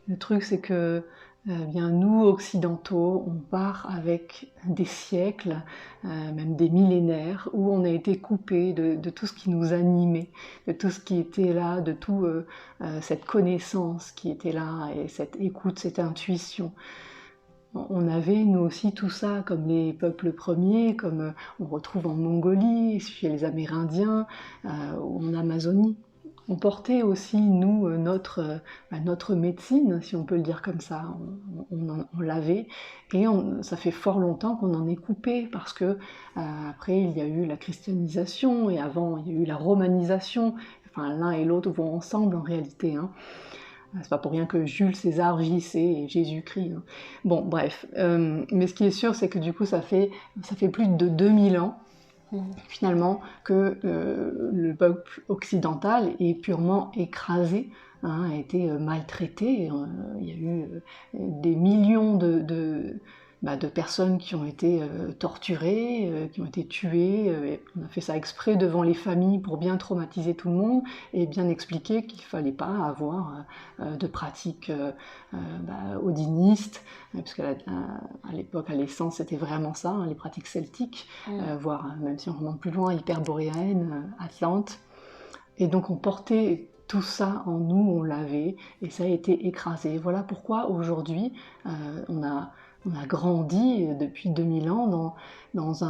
Le truc, c'est que bien nous, occidentaux, on part avec des siècles, même des millénaires, où on a été coupé de tout ce qui nous animait, de tout ce qui était là, de toute cette connaissance qui était là, et cette écoute, cette intuition. On avait, nous aussi, tout ça, comme les peuples premiers, comme on retrouve en Mongolie, chez les Amérindiens, ou en Amazonie. On portait aussi, nous, notre médecine, si on peut le dire comme ça, on l'avait, et ça fait fort longtemps qu'on en est coupé, parce que après il y a eu la christianisation, et avant il y a eu la romanisation, enfin l'un et l'autre vont ensemble en réalité, hein. C'est pas pour rien que Jules César, JC et Jésus-Christ. Hein. Bon, bref. Mais ce qui est sûr, c'est que du coup, ça fait plus de 2000 ans, finalement, que le peuple occidental est purement écrasé, hein, a été maltraité. Il y a eu des millions de personnes qui ont été torturées, qui ont été tuées. On a fait ça exprès devant les familles pour bien traumatiser tout le monde et bien expliquer qu'il ne fallait pas avoir de pratiques odinistes, parce qu'à l'époque, à l'essence, c'était vraiment ça, hein, les pratiques celtiques, voire, même si on remonte plus loin, hyperboréennes, atlantes. Et donc on portait tout ça en nous, on l'avait, et ça a été écrasé. Voilà pourquoi aujourd'hui, on a grandi depuis 2000 ans dans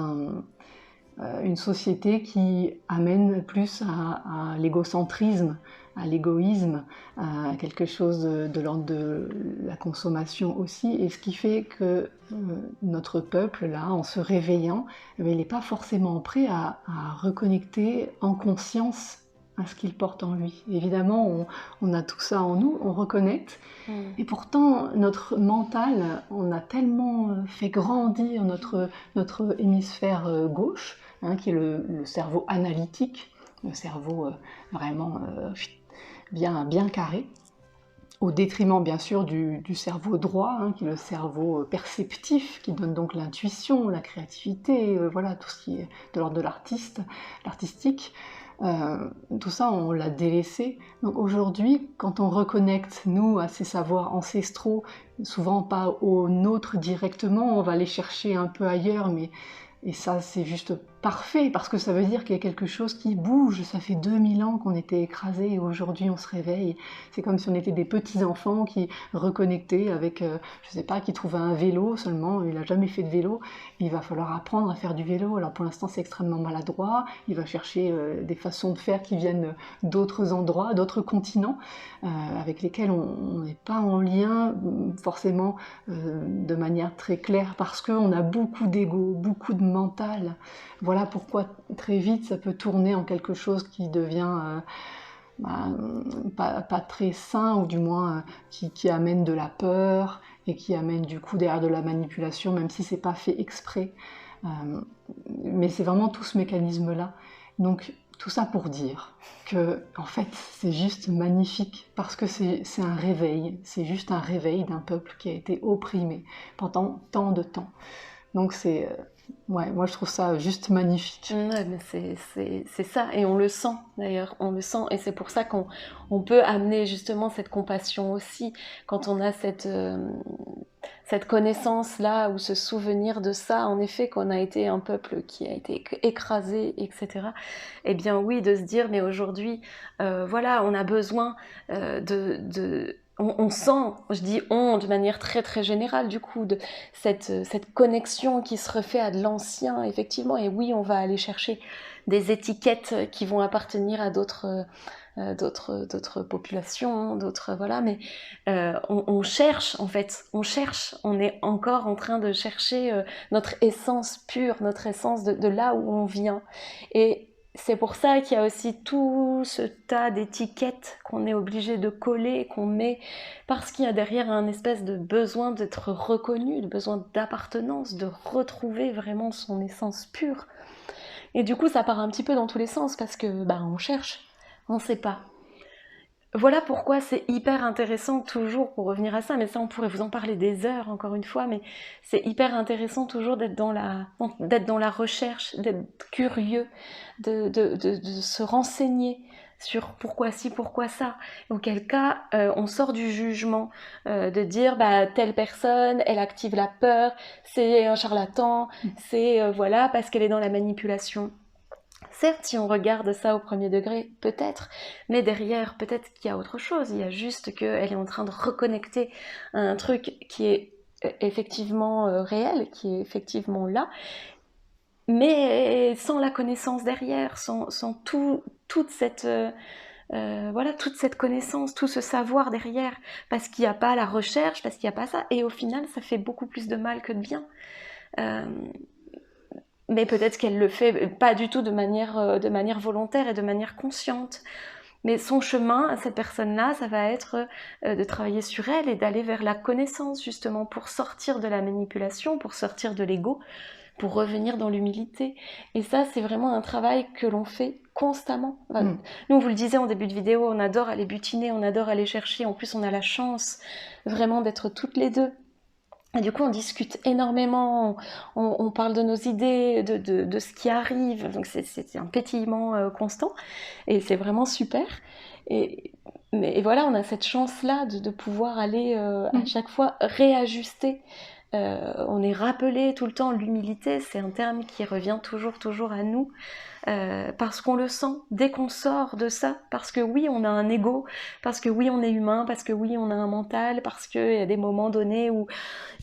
une société qui amène plus à l'égocentrisme, à l'égoïsme, à quelque chose de l'ordre de la consommation aussi, et ce qui fait que notre peuple, là, en se réveillant, il n'est pas forcément prêt à reconnecter en conscience à ce qu'il porte en lui. Évidemment, on a tout ça en nous, on reconnecte, et pourtant, notre mental, on a tellement fait grandir notre hémisphère gauche, hein, qui est le cerveau analytique, le cerveau vraiment bien carré, au détriment bien sûr du cerveau droit, hein, qui est le cerveau perceptif, qui donne donc l'intuition, la créativité, voilà, tout ce qui est de l'ordre de l'artistique. Tout ça, on l'a délaissé. Donc aujourd'hui, quand on reconnecte, nous, à ces savoirs ancestraux, souvent pas aux nôtres directement, on va les chercher un peu ailleurs, et ça, c'est juste parfait, parce que ça veut dire qu'il y a quelque chose qui bouge. Ça fait 2000 ans qu'on était écrasés, et aujourd'hui on se réveille. C'est comme si on était des petits-enfants qui reconnectaient avec, je sais pas, qui trouvaient un vélo seulement, il n'a jamais fait de vélo, il va falloir apprendre à faire du vélo. Alors pour l'instant c'est extrêmement maladroit, il va chercher des façons de faire qui viennent d'autres endroits, d'autres continents, avec lesquels on n'est pas en lien forcément de manière très claire, parce qu'on a beaucoup d'ego, beaucoup de mental. Voilà pourquoi très vite ça peut tourner en quelque chose qui devient pas très sain, ou du moins qui amène de la peur, et qui amène du coup derrière de la manipulation, même si c'est pas fait exprès. Mais c'est vraiment tout ce mécanisme-là. Donc tout ça pour dire que en fait c'est juste magnifique, parce que c'est un réveil, c'est juste un réveil d'un peuple qui a été opprimé pendant tant de temps. Donc c'est... ouais, moi je trouve ça juste magnifique. Ouais, mais c'est ça, et on le sent d'ailleurs, on le sent, et c'est pour ça qu'on peut amener justement cette compassion aussi, quand on a cette connaissance-là, ou ce souvenir de ça, en effet, qu'on a été un peuple qui a été écrasé, etc. Eh bien oui, de se dire, mais aujourd'hui, voilà, on a besoin on sent, je dis on de manière très très générale, du coup, de cette connexion qui se refait à de l'ancien, effectivement, et oui, on va aller chercher des étiquettes qui vont appartenir à d'autres populations, d'autres, voilà, mais on cherche, en fait, on est encore en train de chercher notre essence pure, notre essence de là où on vient, et c'est pour ça qu'il y a aussi tout ce tas d'étiquettes qu'on est obligé de coller, qu'on met, parce qu'il y a derrière un espèce de besoin d'être reconnu, de besoin d'appartenance, de retrouver vraiment son essence pure. Et du coup, ça part un petit peu dans tous les sens, parce que on cherche, on ne sait pas. Voilà pourquoi c'est hyper intéressant toujours, pour revenir à ça, mais ça on pourrait vous en parler des heures encore une fois, mais c'est hyper intéressant toujours d'être dans la recherche, d'être curieux, de se renseigner sur pourquoi ci, pourquoi ça. Auquel cas, on sort du jugement, de dire telle personne, elle active la peur, c'est un charlatan, c'est voilà, parce qu'elle est dans la manipulation. Certes, si on regarde ça au premier degré, peut-être, mais derrière, peut-être qu'il y a autre chose. Il y a juste qu'elle est en train de reconnecter à un truc qui est effectivement réel, qui est effectivement là, mais sans la connaissance derrière, sans toute cette connaissance, tout ce savoir derrière, parce qu'il n'y a pas la recherche, parce qu'il n'y a pas ça, et au final, ça fait beaucoup plus de mal que de bien. Mais peut-être qu'elle le fait pas du tout de manière volontaire et de manière consciente. Mais son chemin à cette personne-là, ça va être de travailler sur elle et d'aller vers la connaissance, justement, pour sortir de la manipulation, pour sortir de l'ego, pour revenir dans l'humilité. Et ça, c'est vraiment un travail que l'on fait constamment. Nous, on vous le disait en début de vidéo, on adore aller butiner, on adore aller chercher. En plus, on a la chance vraiment d'être toutes les deux. Et du coup, on discute énormément, on parle de nos idées, de ce qui arrive. Donc, c'est un pétillement constant, et c'est vraiment super. Et voilà, on a cette chance-là de pouvoir aller à chaque fois réajuster. On est rappelé tout le temps, l'humilité, c'est un terme qui revient toujours à nous. Parce qu'on le sent dès qu'on sort de ça, parce que oui on a un ego, parce que oui on est humain, parce que oui on a un mental, parce qu'il y a des moments donnés où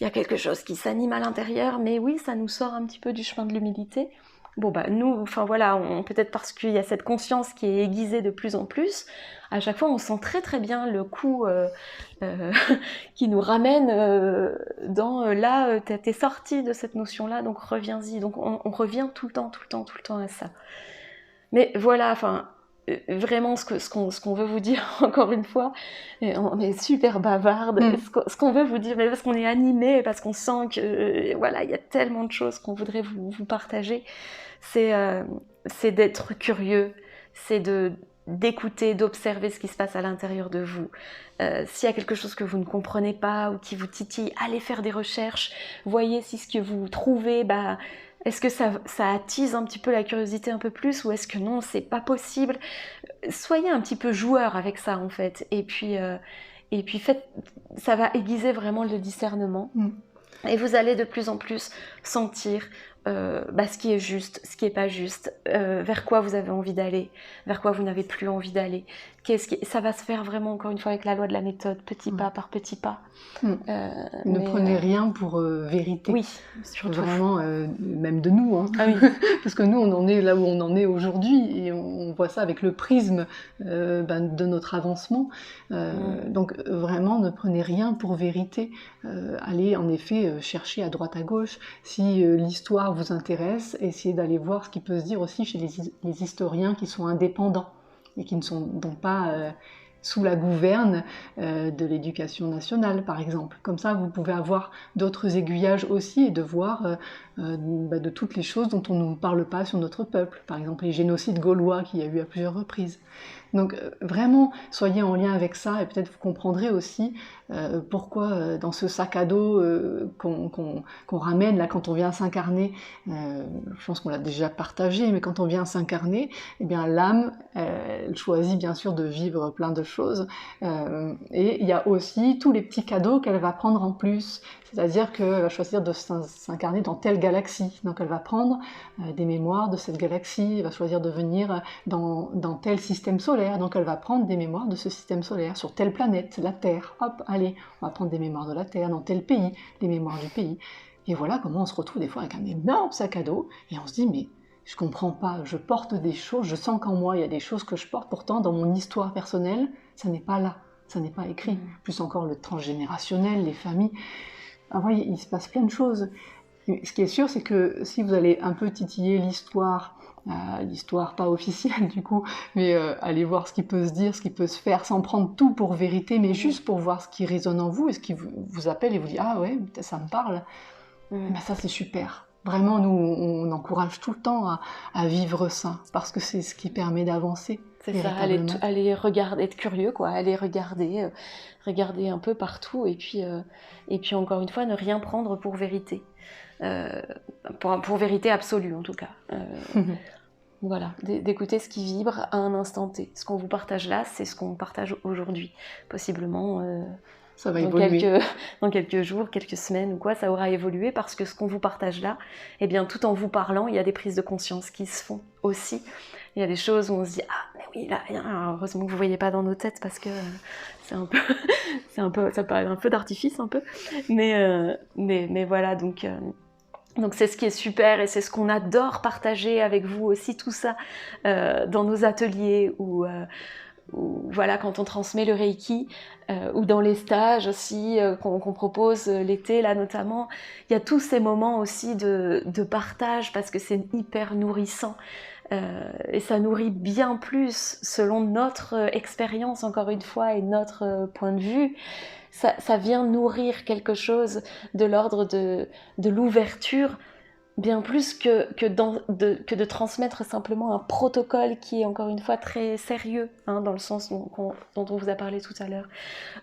il y a quelque chose qui s'anime à l'intérieur, mais oui ça nous sort un petit peu du chemin de l'humilité. Bon nous, enfin voilà, peut-être parce qu'il y a cette conscience qui est aiguisée de plus en plus, à chaque fois on sent très très bien le coup qui nous ramène dans là, t'es sorti de cette notion-là, donc reviens-y. Donc on revient tout le temps à ça. Mais voilà, enfin, vraiment ce qu'on veut vous dire, encore une fois, on est super bavarde, ce qu'on veut vous dire, mais parce qu'on est animé, parce qu'on sent que voilà, il y a tellement de choses qu'on voudrait vous partager, c'est d'être curieux, c'est d'écouter, d'observer ce qui se passe à l'intérieur de vous. S'il y a quelque chose que vous ne comprenez pas ou qui vous titille, allez faire des recherches, voyez si ce que vous trouvez, est-ce que ça attise un petit peu la curiosité un peu plus, ou est-ce que non, c'est pas possible. Soyez un petit peu joueur avec ça en fait, et puis ça va aiguiser vraiment le discernement. Et vous allez de plus en plus sentir ce qui est juste, ce qui n'est pas juste, vers quoi vous avez envie d'aller, vers quoi vous n'avez plus envie d'aller. Ça va se faire vraiment, encore une fois, avec la loi de la méthode, petit pas par petit pas. Ne prenez rien pour vérité. Oui, surtout. Vraiment, même de nous. Hein. Ah oui. Parce que nous, on en est là où on en est aujourd'hui, et on voit ça avec le prisme de notre avancement. Donc vraiment, ne prenez rien pour vérité. Allez en effet chercher à droite à gauche. Si l'histoire vous intéresse, essayez d'aller voir ce qui peut se dire aussi chez les historiens qui sont indépendants et qui ne sont donc pas sous la gouverne de l'éducation nationale, par exemple. Comme ça, vous pouvez avoir d'autres aiguillages aussi et de voir de toutes les choses dont on ne nous parle pas sur notre peuple. Par exemple, les génocides gaulois qu'il y a eu à plusieurs reprises. Donc vraiment, soyez en lien avec ça, et peut-être vous comprendrez aussi pourquoi dans ce sac à dos qu'on ramène là quand on vient s'incarner, je pense qu'on l'a déjà partagé, mais quand on vient s'incarner, eh bien l'âme, elle choisit bien sûr de vivre plein de choses, et il y a aussi tous les petits cadeaux qu'elle va prendre en plus. C'est-à-dire qu'elle va choisir de s'incarner dans telle galaxie. Donc elle va prendre des mémoires de cette galaxie, elle va choisir de venir dans tel système solaire. Donc elle va prendre des mémoires de ce système solaire, sur telle planète, la Terre. Hop, allez, on va prendre des mémoires de la Terre, dans tel pays, les mémoires du pays. Et voilà comment on se retrouve des fois avec un énorme sac à dos, et on se dit, mais je comprends pas, je porte des choses, je sens qu'en moi il y a des choses que je porte, pourtant dans mon histoire personnelle, ça n'est pas là, ça n'est pas écrit. Plus encore le transgénérationnel, les familles. Ah oui, il se passe plein de choses. Ce qui est sûr, c'est que si vous allez un peu titiller l'histoire pas officielle du coup, mais aller voir ce qui peut se dire, ce qui peut se faire, sans prendre tout pour vérité, mais juste pour voir ce qui résonne en vous et ce qui vous appelle et vous dit « Ah ouais, ça me parle ». Ben ça, c'est super. Vraiment, nous, on encourage tout le temps à vivre ça, parce que c'est ce qui permet d'avancer. C'est ça, aller regarder, être curieux, quoi, aller regarder un peu partout, et puis encore une fois, ne rien prendre pour vérité. Pour vérité absolue, en tout cas. Voilà, d'écouter ce qui vibre à un instant T. Ce qu'on vous partage là, c'est ce qu'on partage aujourd'hui. Possiblement, ça va évoluer. Dans quelques jours, quelques semaines ou quoi, ça aura évolué, parce que ce qu'on vous partage là, eh bien, tout en vous parlant, il y a des prises de conscience qui se font aussi. Il y a des choses où on se dit « Ah, mais oui, là, heureusement que vous ne voyez pas dans nos têtes, parce que c'est un peu, ça paraît un peu d'artifice, un peu. » Mais voilà, donc c'est ce qui est super, et c'est ce qu'on adore partager avec vous aussi, tout ça, dans nos ateliers, ou voilà, quand on transmet le Reiki, ou dans les stages aussi qu'on propose l'été là notamment. Il y a tous ces moments aussi de partage, parce que c'est hyper nourrissant. Et ça nourrit bien plus selon notre expérience, encore une fois, et notre point de vue. Ça vient nourrir quelque chose de l'ordre de l'ouverture, bien plus que de transmettre simplement un protocole qui est, encore une fois, très sérieux, hein, dans le sens dont on vous a parlé tout à l'heure.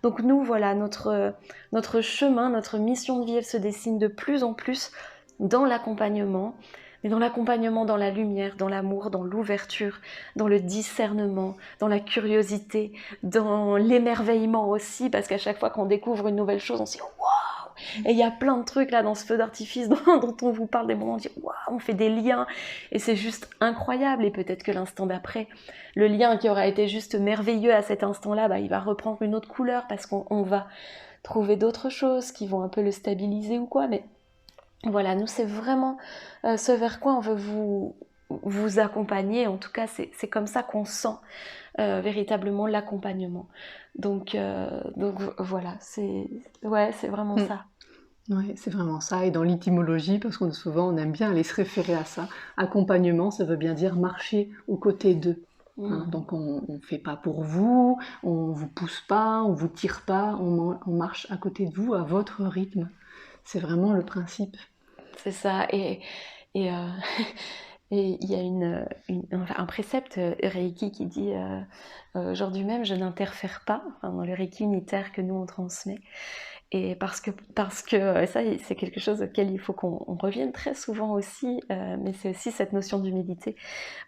Donc nous, voilà, notre chemin, notre mission de vie, elle se dessine de plus en plus dans l'accompagnement, mais dans l'accompagnement, dans la lumière, dans l'amour, dans l'ouverture, dans le discernement, dans la curiosité, dans l'émerveillement aussi, parce qu'à chaque fois qu'on découvre une nouvelle chose, on se dit « Waouh !» Et il y a plein de trucs là dans ce feu d'artifice dont on vous parle, des moments où on dit « Waouh !» On fait des liens, et c'est juste incroyable. Et peut-être que l'instant d'après, le lien qui aura été juste merveilleux à cet instant-là, il va reprendre une autre couleur, parce qu'on va trouver d'autres choses qui vont un peu le stabiliser ou quoi, mais voilà, nous, c'est vraiment ce vers quoi on veut vous accompagner. En tout cas, c'est comme ça qu'on sent véritablement l'accompagnement. Donc voilà, c'est vraiment ça. Oui, c'est vraiment ça. Et dans l'étymologie, parce qu'on souvent on aime bien aller se référer à ça, accompagnement, ça veut bien dire marcher aux côtés d'eux. Hein, donc on ne fait pas pour vous, on ne vous pousse pas, on ne vous tire pas, on marche à côté de vous à votre rythme. C'est vraiment le principe. C'est ça, et Et il y a un précepte Reiki qui dit aujourd'hui même je n'interfère pas, enfin, dans le Reiki unitaire que nous on transmet. Et parce que ça c'est quelque chose auquel il faut qu'on revienne très souvent aussi, mais c'est aussi cette notion d'humilité.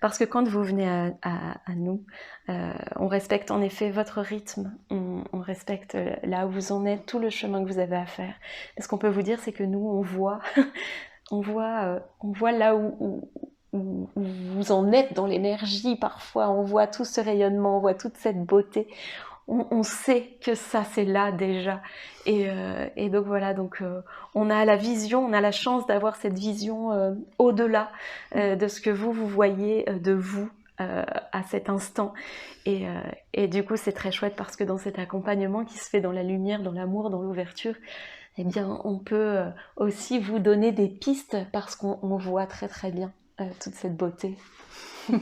Parce que quand vous venez à nous, on respecte en effet votre rythme, on respecte là où vous en êtes, tout le chemin que vous avez à faire. Mais ce qu'on peut vous dire, c'est que nous, on voit, on voit là où vous en êtes dans l'énergie parfois, on voit tout ce rayonnement, on voit toute cette beauté. On sait que ça c'est là déjà et donc voilà, donc on a la vision, on a la chance d'avoir cette vision au-delà de ce que vous voyez de vous à cet instant et du coup c'est très chouette parce que dans cet accompagnement qui se fait dans la lumière, dans l'amour, dans l'ouverture, eh bien on peut aussi vous donner des pistes parce qu'on voit très très bien toute cette beauté. Ouais,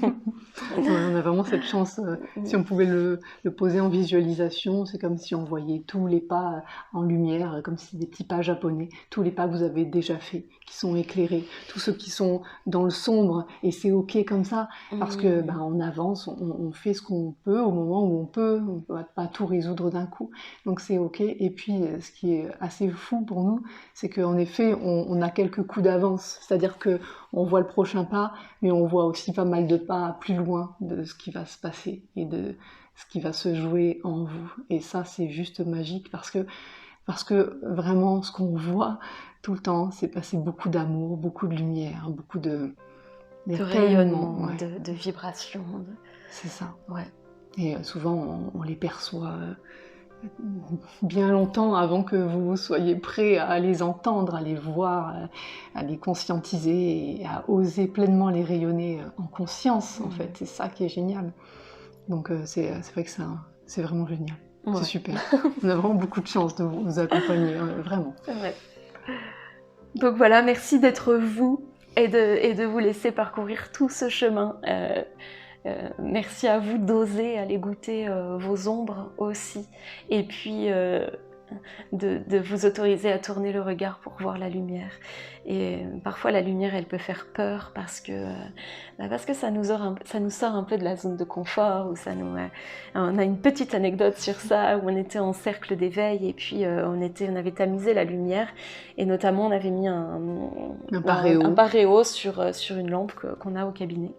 on a vraiment cette chance, si on pouvait le poser en visualisation, c'est comme si on voyait tous les pas en lumière, comme si c'était des petits pas japonais, tous les pas que vous avez déjà faits, qui sont éclairés, tous ceux qui sont dans le sombre, et c'est ok comme ça, parce que on avance, on fait ce qu'on peut au moment où on peut pas tout résoudre d'un coup, donc c'est ok. Et puis ce qui est assez fou pour nous, c'est qu'en effet, on a quelques coups d'avance, c'est-à-dire que on voit le prochain pas, mais on voit aussi pas mal de pas plus loin de ce qui va se passer et de ce qui va se jouer en vous. Et ça, c'est juste magique parce que vraiment, ce qu'on voit tout le temps, c'est passer beaucoup d'amour, beaucoup de lumière, beaucoup de rayonnement, ouais. de vibrations. C'est ça. Ouais. Et souvent, on les perçoit bien longtemps avant que vous soyez prêt à les entendre, à les voir, à les conscientiser et à oser pleinement les rayonner en conscience, en fait. C'est ça qui est génial. Donc c'est vrai que c'est vraiment génial. Ouais. C'est super. On a vraiment beaucoup de chance de vous accompagner, vraiment. Ouais. Donc voilà, merci d'être vous et de vous laisser parcourir tout ce chemin. Merci à vous d'oser aller goûter vos ombres aussi. Et puis de vous autoriser à tourner le regard pour voir la lumière. Et parfois la lumière elle peut faire peur parce que ça nous sort un peu de la zone de confort. On a une petite anecdote sur ça où on était en cercle d'éveil et puis on avait tamisé la lumière et notamment on avait mis un paréo sur une lampe qu'on a au cabinet.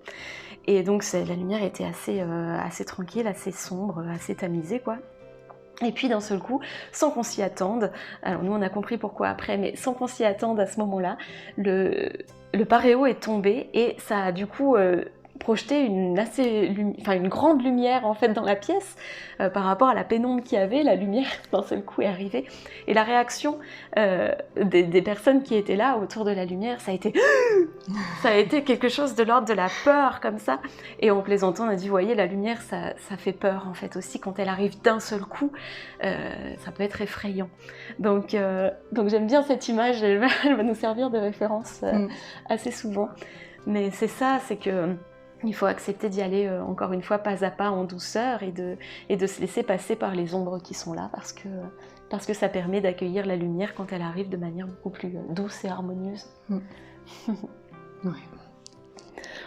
Et donc la lumière était assez tranquille, assez sombre, assez tamisée quoi. Et puis d'un seul coup, sans qu'on s'y attende, alors nous on a compris pourquoi après, mais sans qu'on s'y attende à ce moment-là, le paréo est tombé et ça a du coup projeté une grande lumière en fait dans la pièce par rapport à la pénombre qu'il y avait. La lumière d'un seul coup est arrivée et la réaction des personnes qui étaient là autour de la lumière, ça a été quelque chose de l'ordre de la peur comme ça. Et en plaisantant, on a dit, vous voyez, la lumière, ça fait peur en fait aussi quand elle arrive d'un seul coup. Ça peut être effrayant. Donc j'aime bien cette image, elle va nous servir de référence assez souvent. Mais c'est ça, c'est que il faut accepter d'y aller encore une fois pas à pas en douceur et de se laisser passer par les ombres qui sont là parce que ça permet d'accueillir la lumière quand elle arrive de manière beaucoup plus douce et harmonieuse. Ouais.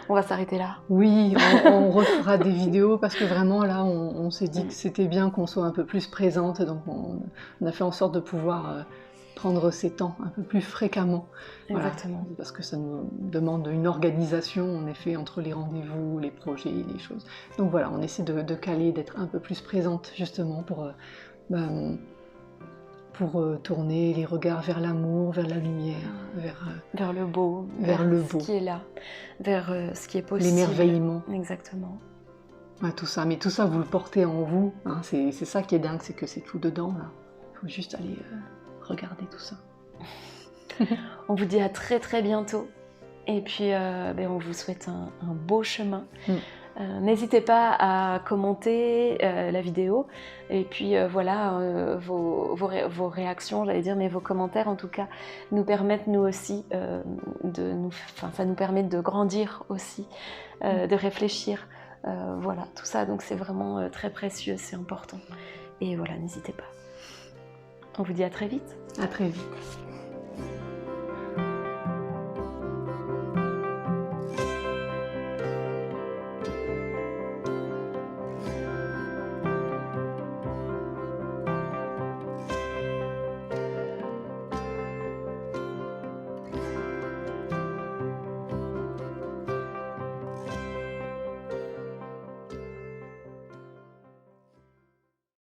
On va s'arrêter là. Oui, on refera des vidéos parce que vraiment là on s'est dit que c'était bien qu'on soit un peu plus présente, donc on a fait en sorte de pouvoir prendre ces temps un peu plus fréquemment. Exactement. Voilà, parce que ça nous demande une organisation en effet entre les rendez-vous, les projets, les choses. Donc voilà, on essaie de caler, d'être un peu plus présente justement pour tourner les regards vers l'amour, vers la lumière, vers le beau, vers le ce qui est là, vers ce qui est possible. L'émerveillement. Exactement. Ouais, tout ça, mais tout ça vous le portez en vous, hein, c'est ça qui est dingue, c'est que c'est tout dedans là. Il faut juste aller regarder tout ça. On vous dit à très très bientôt et puis on vous souhaite un beau chemin. N'hésitez pas à commenter la vidéo et puis vos réactions, j'allais dire, mais vos commentaires en tout cas nous permettent nous aussi ça nous permet de grandir aussi, de réfléchir, voilà tout ça, donc c'est vraiment très précieux, c'est important et voilà, n'hésitez pas. On vous dit à très vite. À très vite.